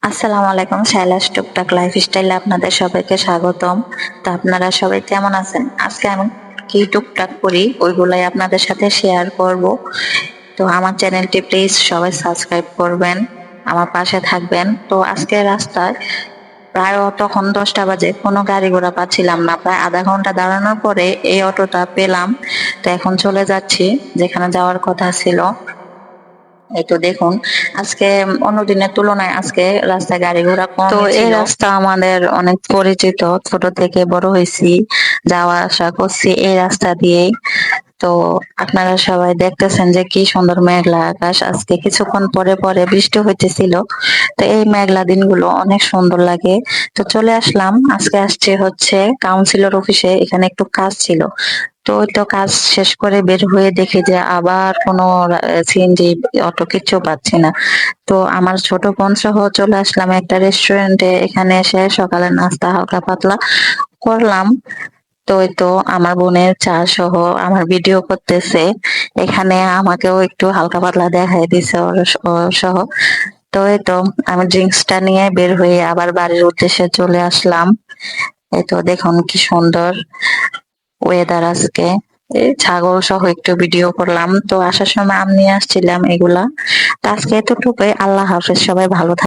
আসসালামু আলাইকুম, শাইলাস টুকটাক লাইফস্টাইলে আপনাদের সবাইকে স্বাগতম। তো আপনারা সবাই কেমন আছেন? আজকে আমি কি টুকটাক করি ওইগুলাই আপনাদের সাথে শেয়ার করব। তো আমার চ্যানেলটি প্লিজ সবাই সাবস্ক্রাইব করবেন, আমার পাশে থাকবেন। তো আজকে রাস্তায় প্রায় তখন 10টা বাজে, কোনো গাড়ি ঘোড়া পাচ্ছিলাম না। প্রায় আধা ঘন্টা দাঁড়ানোর পরে এই অটোটা পেলাম। তো এখন চলে যাচ্ছি যেখানে যাওয়ার কথা ছিল। এই তো দেখুন, আজকে অন্য দিনের তুলনায় আজকে রাস্তায় গাড়ি ঘোড়া তো কমই এই ছিল। রাস্তা আমাদের অনেক পরিচিত, ছোট থেকে বড় হয়েছি, যাওয়া আসা করছি এই রাস্তা দিয়েই। তো আপনারা সবাই দেখতেছেন যে কি সুন্দর মেঘলা আকাশ, আজকে কিছুক্ষণ পরে পরে বৃষ্টি হইতেছিল। তো এই মেঘলা দিনগুলো অনেক সুন্দর লাগে। তো চলে আসলাম, আজকে আসছে হচ্ছে কাউন্সিলর অফিসে, এখানে একটু কাজ ছিল। তো ওই তো কাজ শেষ করে বের হয়ে দেখি যে আবার কোনো সিএনজি অটো কিচ্ছু পাচ্ছি না। তো আমার ছোট বোন সহ চলে আসলাম একটা রেস্টুরেন্টে, এখানে এসে সকালে নাস্তা হালকা পাতলা করলাম। তো ওই তো আমার বোনের চা সহ আমার ভিডিও করতেছে, এখানে আমাকেও একটু হালকা পাতলা দেখাই দিছে ওর সহ। তো এই তো আমি ড্রিঙ্কসটা নিয়ে বের হয়ে আবার বাড়ির উদ্দেশ্যে চলে আসলাম। এই তো দেখুন কি সুন্দর ওয়েদার আজকে। এই ছাগল সহ একটু ভিডিও করলাম। তো আসার সময় আম নিয়ে আসছিলাম এগুলা। তো আজকে এতটুকুই, আল্লাহ হাফেজ, সবাই ভালো থাকবেন।